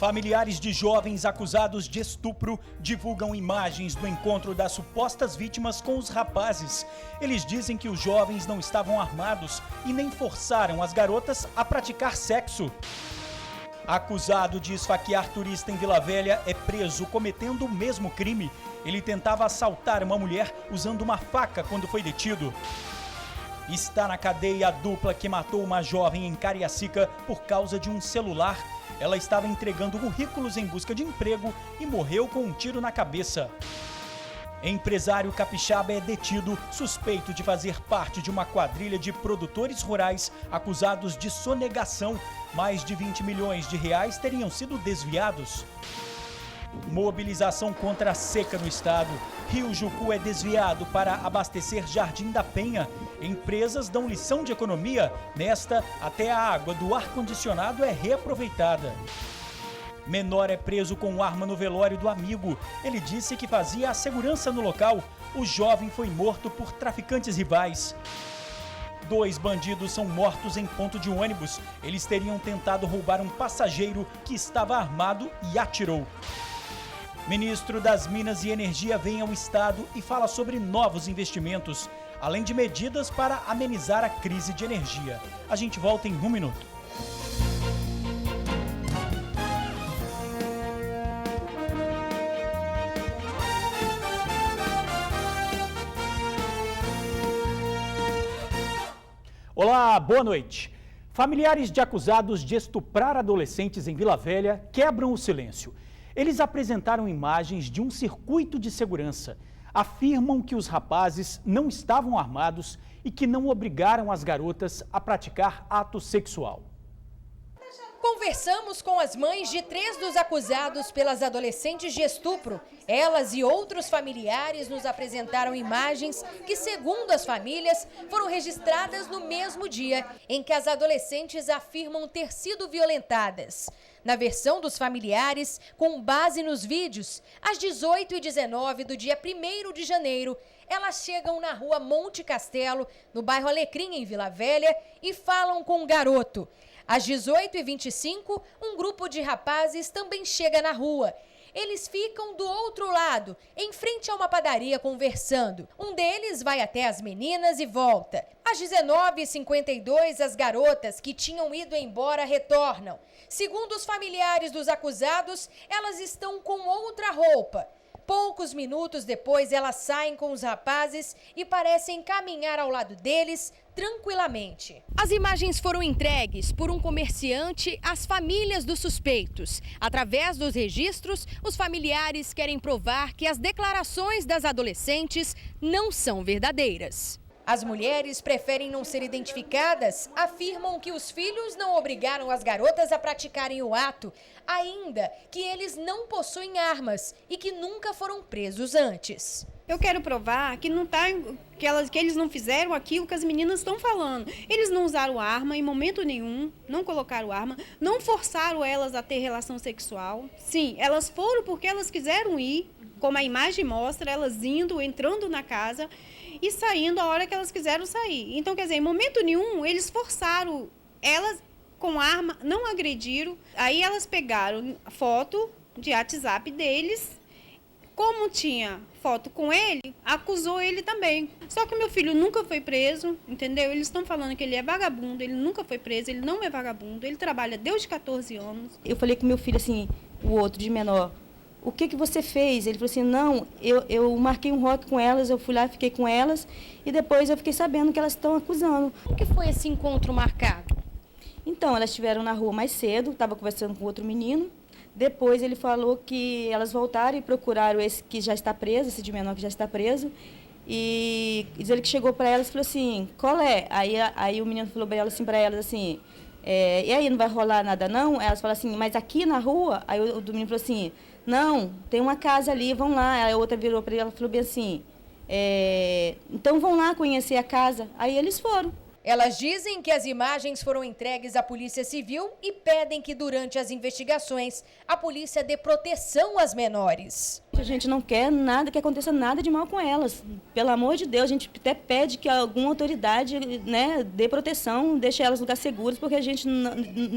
Familiares de jovens acusados de estupro divulgam imagens do encontro das supostas vítimas com os rapazes. Eles dizem que os jovens não estavam armados e nem forçaram as garotas a praticar sexo. Acusado de esfaquear turista em Vila Velha é preso cometendo o mesmo crime. Ele tentava assaltar uma mulher usando uma faca quando foi detido. Está na cadeia a dupla que matou uma jovem em Cariacica por causa de um celular. Ela estava entregando currículos em busca de emprego e morreu com um tiro na cabeça. Empresário capixaba é detido, suspeito de fazer parte de uma quadrilha de produtores rurais acusados de sonegação. Mais de 20 milhões de reais teriam sido desviados. Mobilização contra a seca no estado. Rio Jucu é desviado para abastecer Jardim da Penha. Empresas dão lição de economia. Nesta, até a água do ar-condicionado é reaproveitada. Menor é preso com arma no velório do amigo. Ele disse que fazia a segurança no local. O jovem foi morto por traficantes rivais. 2 bandidos são mortos em ponto de ônibus. Eles teriam tentado roubar um passageiro que estava armado e atirou. Ministro das Minas e Energia vem ao estado e fala sobre novos investimentos, além de medidas para amenizar a crise de energia. A gente volta em 1 minuto. Olá, boa noite. Familiares de acusados de estuprar adolescentes em Vila Velha quebram o silêncio. Eles apresentaram imagens de um circuito de segurança. Afirmam que os rapazes não estavam armados e que não obrigaram as garotas a praticar ato sexual. Conversamos com as mães de 3 dos acusados pelas adolescentes de estupro. Elas e outros familiares nos apresentaram imagens que, segundo as famílias, foram registradas no mesmo dia em que as adolescentes afirmam ter sido violentadas. Na versão dos familiares, com base nos vídeos, às 18h19 do dia 1º de janeiro, elas chegam na rua Monte Castelo, no bairro Alecrim, em Vila Velha, e falam com um garoto. Às 18h25, um grupo de rapazes também chega na rua. Eles ficam do outro lado, em frente a uma padaria, conversando. Um deles vai até as meninas e volta. Às 19h52, as garotas que tinham ido embora retornam. Segundo os familiares dos acusados, elas estão com outra roupa. Poucos minutos depois, elas saem com os rapazes e parecem caminhar ao lado deles tranquilamente. As imagens foram entregues por um comerciante às famílias dos suspeitos. Através dos registros, os familiares querem provar que as declarações das adolescentes não são verdadeiras. As mulheres preferem não ser identificadas, afirmam que os filhos não obrigaram as garotas a praticarem o ato, ainda que eles não possuem armas e que nunca foram presos antes. Eu quero provar que que eles não fizeram aquilo que as meninas estão falando. Eles não usaram arma em momento nenhum, não colocaram arma, não forçaram elas a ter relação sexual. Sim, elas foram porque elas quiseram ir, como a imagem mostra, elas indo, entrando na casa e saindo a hora que elas quiseram sair. Então, quer dizer, em momento nenhum, eles forçaram elas com arma, não agrediram. Aí elas pegaram foto de WhatsApp deles. Como tinha foto com ele, acusou ele também. Só que meu filho nunca foi preso, entendeu? Eles estão falando que ele é vagabundo, ele nunca foi preso, ele não é vagabundo, ele trabalha desde 14 anos. Eu falei com meu filho assim, o outro de menor, o que você fez? Ele falou assim, não, eu marquei um rock com elas, eu fui lá, fiquei com elas e depois eu fiquei sabendo que elas estão acusando. Como que foi esse encontro marcado? Então, elas estiveram na rua mais cedo, estava conversando com outro menino. Depois ele falou que elas voltaram e procuraram esse que já está preso, esse de menor que já está preso. E diz ele que chegou para elas e falou assim, qual é? Aí o menino falou assim, para elas assim, e aí, não vai rolar nada não? Elas falaram assim, mas aqui na rua? Aí o menino falou assim, não, tem uma casa ali, vão lá. Aí a outra virou para ele e falou bem assim, então vão lá conhecer a casa. Aí eles foram. Elas dizem que as imagens foram entregues à Polícia Civil e pedem que durante as investigações a polícia dê proteção às menores. A gente não quer nada, que aconteça nada de mal com elas. Pelo amor de Deus, a gente até pede que alguma autoridade, né, dê proteção, deixe elas em lugares seguros, porque a gente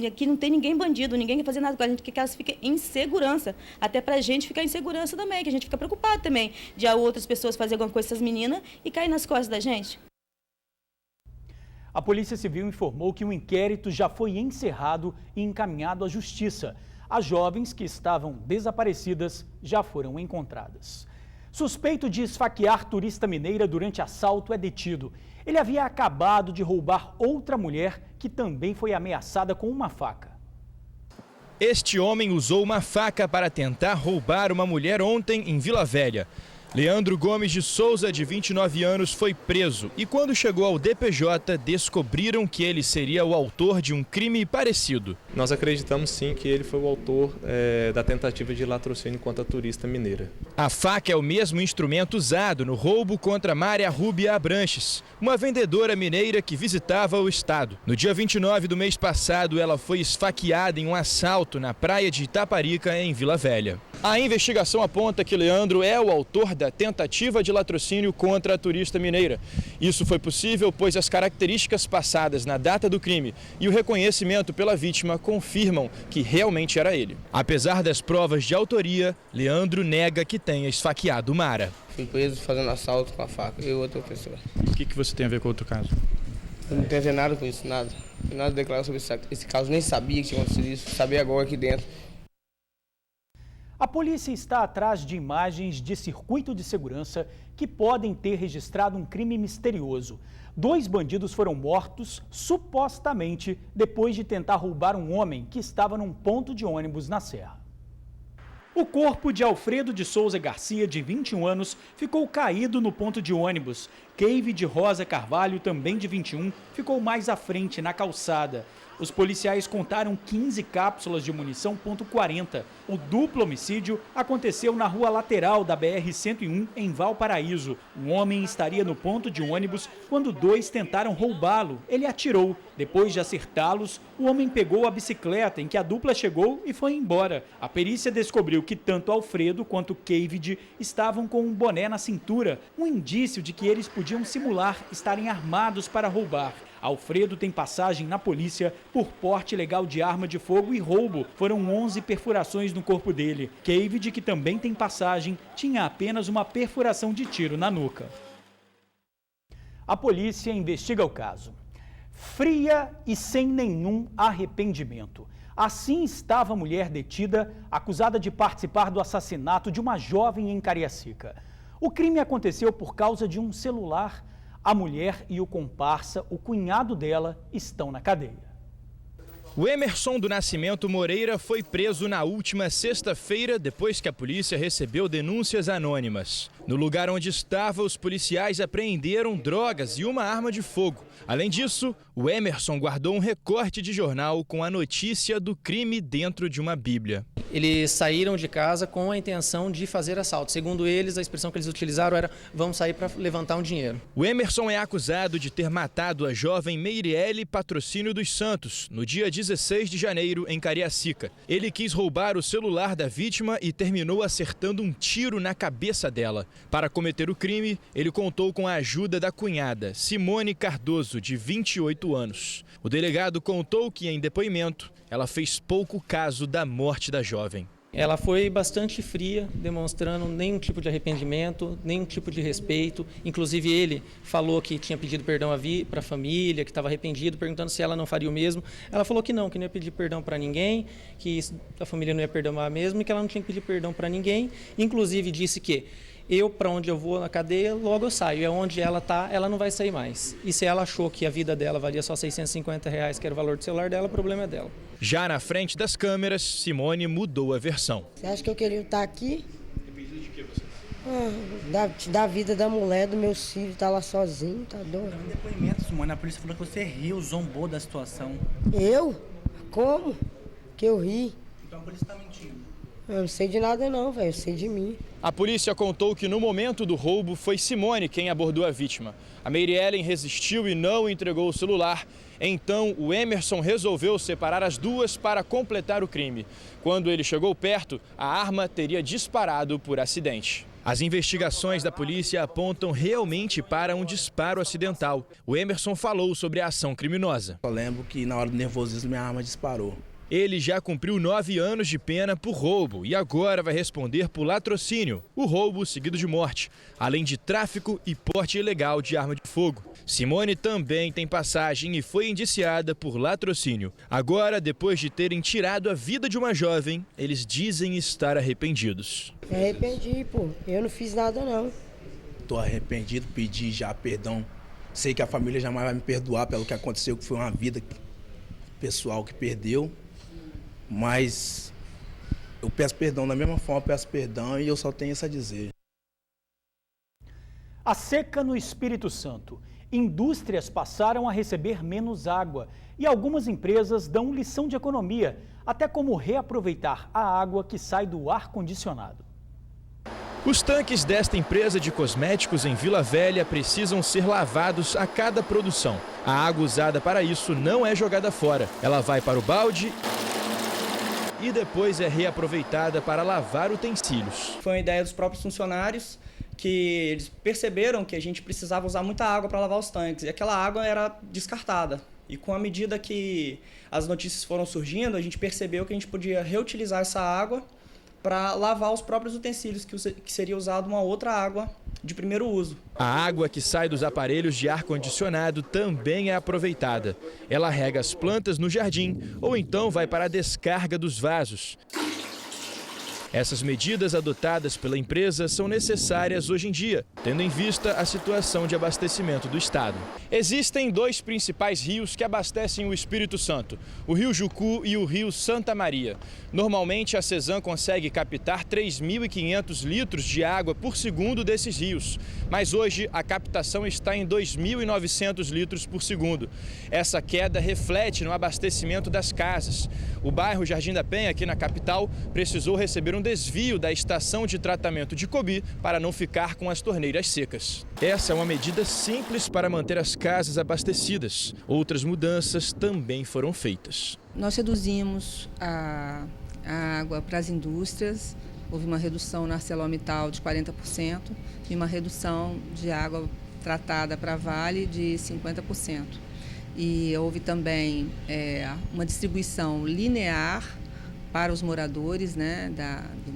aqui não tem ninguém bandido, ninguém quer fazer nada com a gente, quer que elas fiquem em segurança. Até pra gente ficar em segurança também, que a gente fica preocupado também de outras pessoas fazer alguma coisa com essas meninas e cair nas costas da gente. A Polícia Civil informou que o inquérito já foi encerrado e encaminhado à Justiça. As jovens que estavam desaparecidas já foram encontradas. Suspeito de esfaquear turista mineira durante assalto é detido. Ele havia acabado de roubar outra mulher que também foi ameaçada com uma faca. Este homem usou uma faca para tentar roubar uma mulher ontem em Vila Velha. Leandro Gomes de Souza, de 29 anos, foi preso e quando chegou ao DPJ, descobriram que ele seria o autor de um crime parecido. Nós acreditamos sim que ele foi o autor da tentativa de latrocínio contra a turista mineira. A faca é o mesmo instrumento usado no roubo contra Mária Rúbia Abranches, uma vendedora mineira que visitava o estado. No dia 29 do mês passado, ela foi esfaqueada em um assalto na praia de Itaparica, em Vila Velha. A investigação aponta que Leandro é o autor da tentativa de latrocínio contra a turista mineira. Isso foi possível pois as características passadas na data do crime e o reconhecimento pela vítima confirmam que realmente era ele. Apesar das provas de autoria, Leandro nega que tenha esfaqueado Mara. Fui preso fazendo assalto com a faca, eu e outra pessoa. O que você tem a ver com outro caso? Eu não tenho a ver nada com isso, nada. Não tenho nada a declarar sobre esse caso, nem sabia que tinha acontecido isso, sabia agora aqui dentro. A polícia está atrás de imagens de circuito de segurança que podem ter registrado um crime misterioso. 2 bandidos foram mortos, supostamente, depois de tentar roubar um homem que estava num ponto de ônibus na Serra. O corpo de Alfredo de Souza Garcia, de 21 anos, ficou caído no ponto de ônibus. Keive de Rosa Carvalho, também de 21, ficou mais à frente, na calçada. Os policiais contaram 15 cápsulas de munição .40. O duplo homicídio aconteceu na rua lateral da BR-101, em Valparaíso. Um homem estaria no ponto de ônibus quando 2 tentaram roubá-lo. Ele atirou. Depois de acertá-los, o homem pegou a bicicleta em que a dupla chegou e foi embora. A perícia descobriu que tanto Alfredo quanto Keive estavam com um boné na cintura, um indício de que eles podiam simular estarem armados para roubar. Alfredo tem passagem na polícia por porte ilegal de arma de fogo e roubo. Foram 11 perfurações no corpo dele. Keive, que também tem passagem, tinha apenas uma perfuração de tiro na nuca. A polícia investiga o caso. Fria e sem nenhum arrependimento. Assim estava a mulher detida, acusada de participar do assassinato de uma jovem em Cariacica. O crime aconteceu por causa de um celular. A mulher e o comparsa, o cunhado dela, estão na cadeia. O Emerson do Nascimento Moreira foi preso na última sexta-feira, depois que a polícia recebeu denúncias anônimas. No lugar onde estava, os policiais apreenderam drogas e uma arma de fogo. Além disso, o Emerson guardou um recorte de jornal com a notícia do crime dentro de uma bíblia. Eles saíram de casa com a intenção de fazer assalto. Segundo eles, a expressão que eles utilizaram era: vamos sair para levantar um dinheiro. O Emerson é acusado de ter matado a jovem Meirelle Patrocínio dos Santos no dia 16 de janeiro, em Cariacica. Ele quis roubar o celular da vítima e terminou acertando um tiro na cabeça dela. Para cometer o crime, ele contou com a ajuda da cunhada, Simone Cardoso, de 28 anos. O delegado contou que, em depoimento, ela fez pouco caso da morte da jovem. Ela foi bastante fria, demonstrando nenhum tipo de arrependimento, nenhum tipo de respeito. Inclusive ele falou que tinha pedido perdão para a família, que estava arrependido, perguntando se ela não faria o mesmo. Ela falou que não ia pedir perdão para ninguém, que a família não ia perdoar mesmo e que ela não tinha que pedir perdão para ninguém. Inclusive disse que para onde eu vou na cadeia, logo eu saio. É onde ela está, ela não vai sair mais. E se ela achou que a vida dela valia só R$650, que era o valor do celular dela, o problema é dela. Já na frente das câmeras, Simone mudou a versão. Você acha que eu queria estar aqui? Depende de que você? Da vida da mulher, do meu filho, tá lá sozinho, tá doido. No depoimento, Simone, a polícia falou que você riu, zombou da situação. Eu? Como? Que eu ri? Então a polícia está mentindo. Eu não sei de nada não, velho, eu sei de mim. A polícia contou que no momento do roubo foi Simone quem abordou a vítima. A Mary Ellen resistiu e não entregou o celular. Então, o Emerson resolveu separar as duas para completar o crime. Quando ele chegou perto, a arma teria disparado por acidente. As investigações da polícia apontam realmente para um disparo acidental. O Emerson falou sobre a ação criminosa. Eu lembro que na hora do nervosismo minha arma disparou. Ele já cumpriu 9 anos de pena por roubo e agora vai responder por latrocínio, o roubo seguido de morte, além de tráfico e porte ilegal de arma de fogo. Simone também tem passagem e foi indiciada por latrocínio. Agora, depois de terem tirado a vida de uma jovem, eles dizem estar arrependidos. Me arrependi, pô. Eu não fiz nada, não. Tô arrependido, pedi já perdão. Sei que a família jamais vai me perdoar pelo que aconteceu, que foi uma vida pessoal que perdeu. Mas eu peço perdão da mesma forma, peço perdão e eu só tenho isso a dizer. A seca no Espírito Santo. Indústrias passaram a receber menos água e algumas empresas dão lição de economia, até como reaproveitar a água que sai do ar-condicionado. Os tanques desta empresa de cosméticos em Vila Velha precisam ser lavados a cada produção. A água usada para isso não é jogada fora. Ela vai para o balde e depois é reaproveitada para lavar utensílios. Foi uma ideia dos próprios funcionários que eles perceberam que a gente precisava usar muita água para lavar os tanques e aquela água era descartada. E com a medida que as notícias foram surgindo, a gente percebeu que a gente podia reutilizar essa água para lavar os próprios utensílios, que seria usado uma outra água de primeiro uso. A água que sai dos aparelhos de ar-condicionado também é aproveitada. Ela rega as plantas no jardim ou então vai para a descarga dos vasos. Essas medidas adotadas pela empresa são necessárias hoje em dia, tendo em vista a situação de abastecimento do estado. Existem 2 principais rios que abastecem o Espírito Santo, o Rio Jucu e o Rio Santa Maria. Normalmente, a Cesan consegue captar 3.500 litros de água por segundo desses rios, mas hoje a captação está em 2.900 litros por segundo. Essa queda reflete no abastecimento das casas. O bairro Jardim da Penha, aqui na capital, precisou receber um desvio da estação de tratamento de Cobi para não ficar com as torneiras secas. Essa é uma medida simples para manter as casas abastecidas. Outras mudanças também foram feitas. Nós reduzimos a água para as indústrias, houve uma redução na ArcelorMittal de 40% e uma redução de água tratada para a Vale de 50%. E houve também uma distribuição linear para os moradores, né,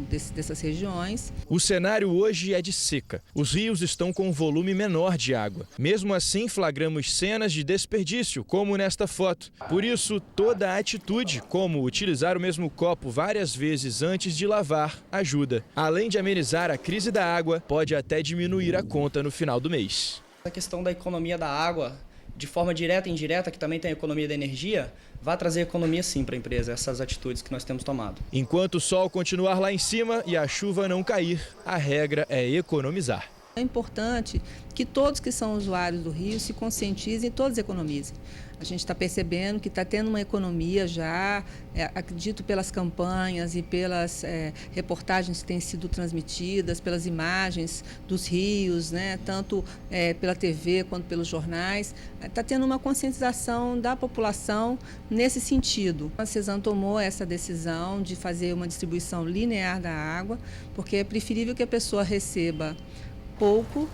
dessas regiões. O cenário hoje é de seca. Os rios estão com um volume menor de água. Mesmo assim, flagramos cenas de desperdício, como nesta foto. Por isso, toda a atitude, como utilizar o mesmo copo várias vezes antes de lavar, ajuda. Além de amenizar a crise da água, pode até diminuir a conta no final do mês. A questão da economia da água, de forma direta e indireta, que também tem a economia da energia, vai trazer economia sim para a empresa, essas atitudes que nós temos tomado. Enquanto o sol continuar lá em cima e a chuva não cair, a regra é economizar. É importante que todos que são usuários do rio se conscientizem e todos economizem. A gente está percebendo que está tendo uma economia já, acredito pelas campanhas e pelas reportagens que têm sido transmitidas, pelas imagens dos rios, né, tanto pela TV quanto pelos jornais. Está tendo uma conscientização da população nesse sentido. A Cesan tomou essa decisão de fazer uma distribuição linear da água, porque é preferível que a pessoa receba pouco,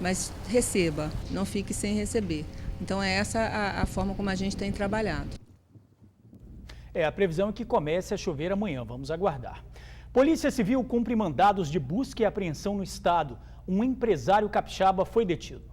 mas receba, não fique sem receber. Então é essa a forma como a gente tem trabalhado. A previsão é que comece a chover amanhã, vamos aguardar. Polícia Civil cumpre mandados de busca e apreensão no estado. Um empresário capixaba foi detido.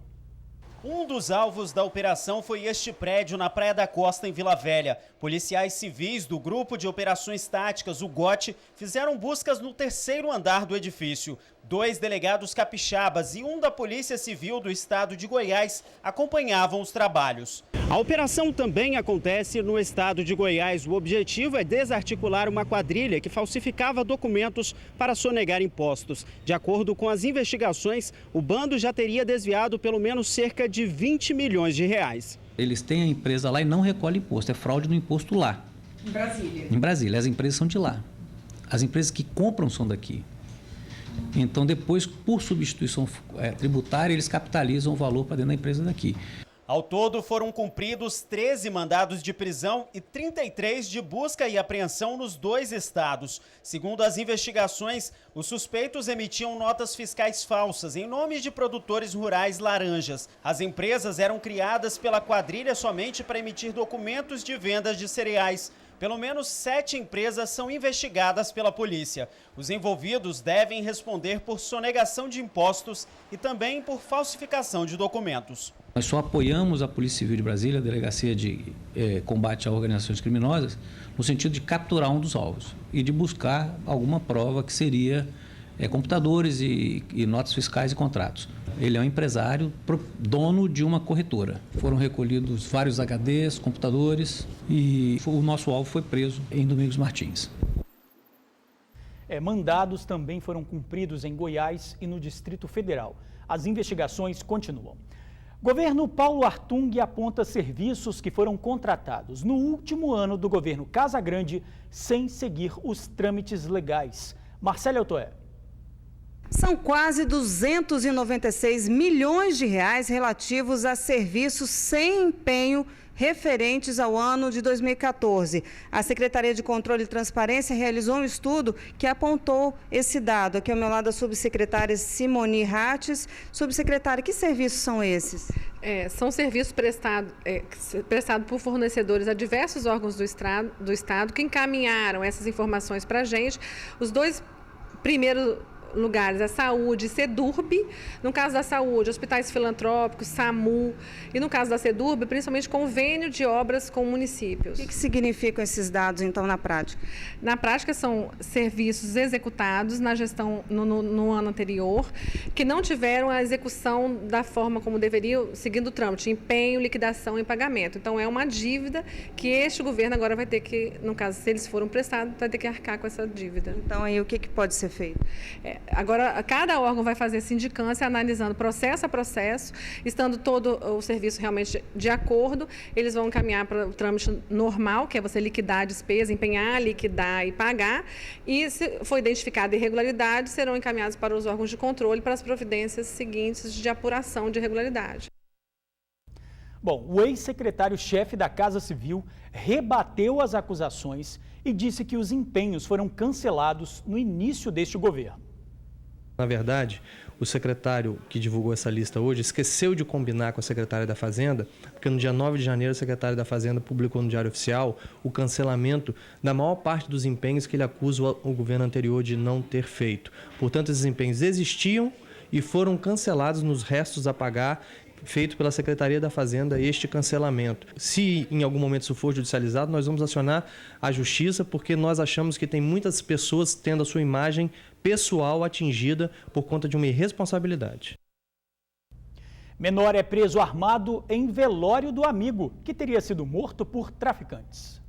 Um dos alvos da operação foi este prédio na Praia da Costa, em Vila Velha. Policiais civis do Grupo de Operações Táticas, o GOT, fizeram buscas no 3º andar do edifício. 2 delegados capixabas e um da Polícia Civil do estado de Goiás acompanhavam os trabalhos. A operação também acontece no estado de Goiás. O objetivo é desarticular uma quadrilha que falsificava documentos para sonegar impostos. De acordo com as investigações, o bando já teria desviado pelo menos cerca de 20 milhões de reais. Eles têm a empresa lá e não recolhem imposto, é fraude no imposto lá. Em Brasília? Em Brasília, as empresas são de lá. As empresas que compram são daqui. Então, depois, por substituição tributária, eles capitalizam o valor para dentro da empresa daqui. Ao todo, foram cumpridos 13 mandados de prisão e 33 de busca e apreensão nos 2 estados. Segundo as investigações, os suspeitos emitiam notas fiscais falsas em nome de produtores rurais laranjas. As empresas eram criadas pela quadrilha somente para emitir documentos de vendas de cereais. Pelo menos 7 empresas são investigadas pela polícia. Os envolvidos devem responder por sonegação de impostos e também por falsificação de documentos. Nós só apoiamos a Polícia Civil de Brasília, a Delegacia de Combate a Organizações Criminosas, no sentido de capturar um dos alvos e de buscar alguma prova que seria computadores e notas fiscais e contratos. Ele é um empresário, dono de uma corretora. Foram recolhidos vários HDs, computadores e o nosso alvo foi preso em Domingos Martins. Mandados também foram cumpridos em Goiás e no Distrito Federal. As investigações continuam. Governo Paulo Artung aponta serviços que foram contratados no último ano do governo Casagrande sem seguir os trâmites legais. Marcelo Otoé. São quase 296 milhões de reais relativos a serviços sem empenho referentes ao ano de 2014. A Secretaria de Controle e Transparência realizou um estudo que apontou esse dado. Aqui ao meu lado a subsecretária Simone Rates. Subsecretária, que serviços são esses? São serviços prestados por fornecedores a diversos órgãos do Estado que encaminharam essas informações para a gente. Os 2 primeiros lugares, a saúde, SEDURB, no caso da saúde, hospitais filantrópicos, SAMU, e no caso da SEDURB, principalmente convênio de obras com municípios. O que significam esses dados, então, na prática? Na prática, são serviços executados na gestão no ano anterior, que não tiveram a execução da forma como deveriam, seguindo o trâmite, empenho, liquidação e pagamento. Então, é uma dívida que este governo agora vai ter que, no caso, se eles foram prestados, vai ter que arcar com essa dívida. Então, aí o que pode ser feito? Agora, cada órgão vai fazer sindicância, analisando processo a processo, estando todo o serviço realmente de acordo, eles vão encaminhar para o trâmite normal, que é você liquidar a despesa, empenhar, liquidar e pagar, e se for identificada irregularidade, serão encaminhados para os órgãos de controle para as providências seguintes de apuração de irregularidade. Bom, o ex-secretário-chefe da Casa Civil rebateu as acusações e disse que os empenhos foram cancelados no início deste governo. Na verdade, o secretário que divulgou essa lista hoje esqueceu de combinar com a secretária da Fazenda, porque no dia 9 de janeiro a secretária da Fazenda publicou no Diário Oficial o cancelamento da maior parte dos empenhos que ele acusa o governo anterior de não ter feito. Portanto, esses empenhos existiam e foram cancelados nos restos a pagar, feito pela Secretaria da Fazenda, este cancelamento. Se em algum momento isso for judicializado, nós vamos acionar a Justiça, porque nós achamos que tem muitas pessoas tendo a sua imagem pessoal atingida por conta de uma irresponsabilidade. Menor é preso armado em velório do amigo, que teria sido morto por traficantes.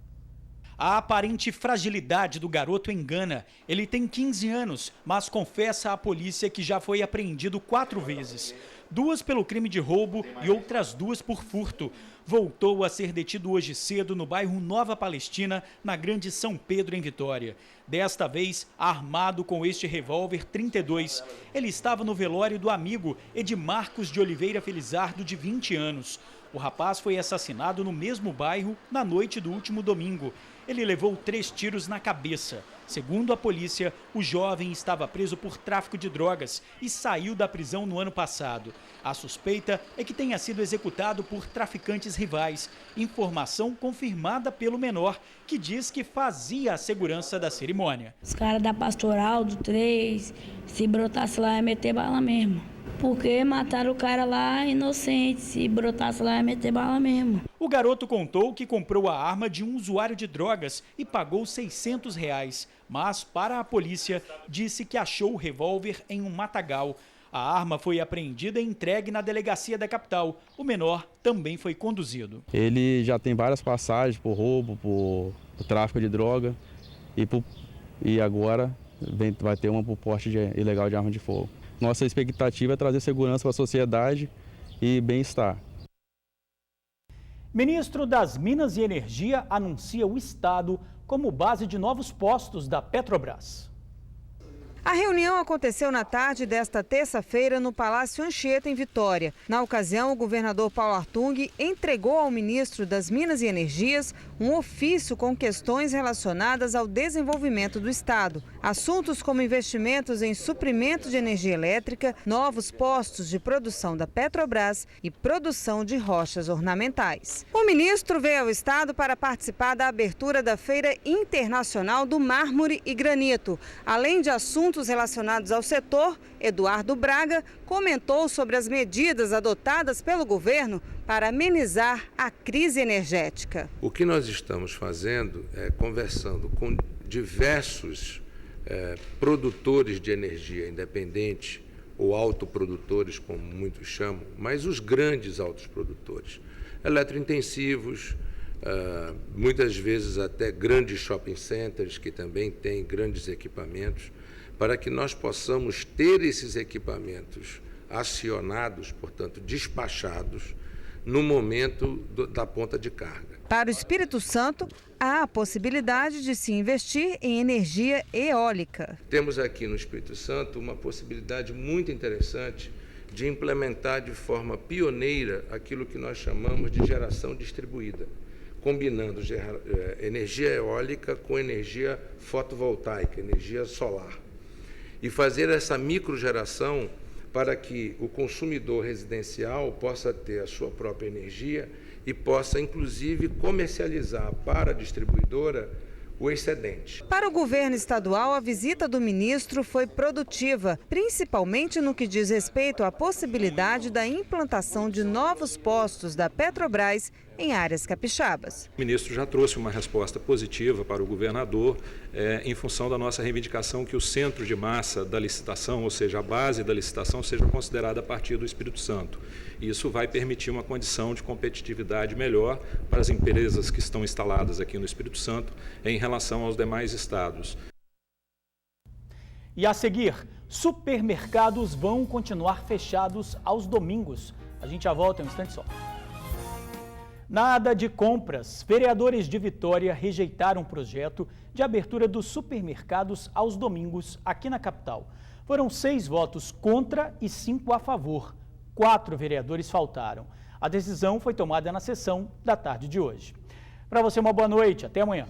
A aparente fragilidade do garoto engana. Ele tem 15 anos, mas confessa à polícia que já foi apreendido 4 vezes. 2 pelo crime de roubo e outras 2 por furto. Voltou a ser detido hoje cedo no bairro Nova Palestina, na Grande São Pedro, em Vitória. Desta vez, armado com este revólver 32. Ele estava no velório do amigo Edmarcos de Oliveira Felizardo, de 20 anos. O rapaz foi assassinado no mesmo bairro na noite do último domingo. Ele levou 3 tiros na cabeça. Segundo a polícia, o jovem estava preso por tráfico de drogas e saiu da prisão no ano passado. A suspeita é que tenha sido executado por traficantes rivais. Informação confirmada pelo menor, que diz que fazia a segurança da cerimônia. Os caras da Pastoral, do 3, se brotasse lá, ia meter bala mesmo. Porque mataram o cara lá inocente, se brotasse lá, ia meter bala mesmo. O garoto contou que comprou a arma de um usuário de drogas e pagou R$600, mas para a polícia disse que achou o revólver em um matagal. A arma foi apreendida e entregue na delegacia da capital. O menor também foi conduzido. Ele já tem várias passagens por roubo, por tráfico de droga e agora vai ter uma por porte ilegal de arma de fogo. Nossa expectativa é trazer segurança para a sociedade e bem-estar. Ministro das Minas e Energia anuncia o estado como base de novos postos da Petrobras. A reunião aconteceu na tarde desta terça-feira no Palácio Anchieta, em Vitória. Na ocasião, o governador Paulo Artung entregou ao ministro das Minas e Energias um ofício com questões relacionadas ao desenvolvimento do estado. Assuntos como investimentos em suprimento de energia elétrica, novos postos de produção da Petrobras e produção de rochas ornamentais. O ministro veio ao estado para participar da abertura da Feira Internacional do Mármore e Granito. Além de assuntos relacionados ao setor, Eduardo Braga comentou sobre as medidas adotadas pelo governo para amenizar a crise energética. O que nós estamos fazendo é conversando com diversos produtores de energia independente ou autoprodutores, como muitos chamam, mas os grandes autoprodutores, eletrointensivos, muitas vezes até grandes shopping centers que também têm grandes equipamentos, para que nós possamos ter esses equipamentos acionados, portanto, despachados, no momento da ponta de carga. Para o Espírito Santo, há a possibilidade de se investir em energia eólica. Temos aqui no Espírito Santo uma possibilidade muito interessante de implementar de forma pioneira aquilo que nós chamamos de geração distribuída, combinando energia eólica com energia fotovoltaica, energia solar. E fazer essa microgeração para que o consumidor residencial possa ter a sua própria energia e possa, inclusive, comercializar para a distribuidora o excedente. Para o governo estadual, a visita do ministro foi produtiva, principalmente no que diz respeito à possibilidade da implantação de novos postos da Petrobras em áreas capixabas. O ministro já trouxe uma resposta positiva para o governador em função da nossa reivindicação que o centro de massa da licitação, ou seja, a base da licitação, seja considerada a partir do Espírito Santo. Isso vai permitir uma condição de competitividade melhor para as empresas que estão instaladas aqui no Espírito Santo em relação aos demais estados. E a seguir, supermercados vão continuar fechados aos domingos. A gente já volta em um instante só. Nada de compras. Vereadores de Vitória rejeitaram o projeto de abertura dos supermercados aos domingos aqui na capital. Foram 6 votos contra e 5 a favor. 4 vereadores faltaram. A decisão foi tomada na sessão da tarde de hoje. Para você, uma boa noite. Até amanhã.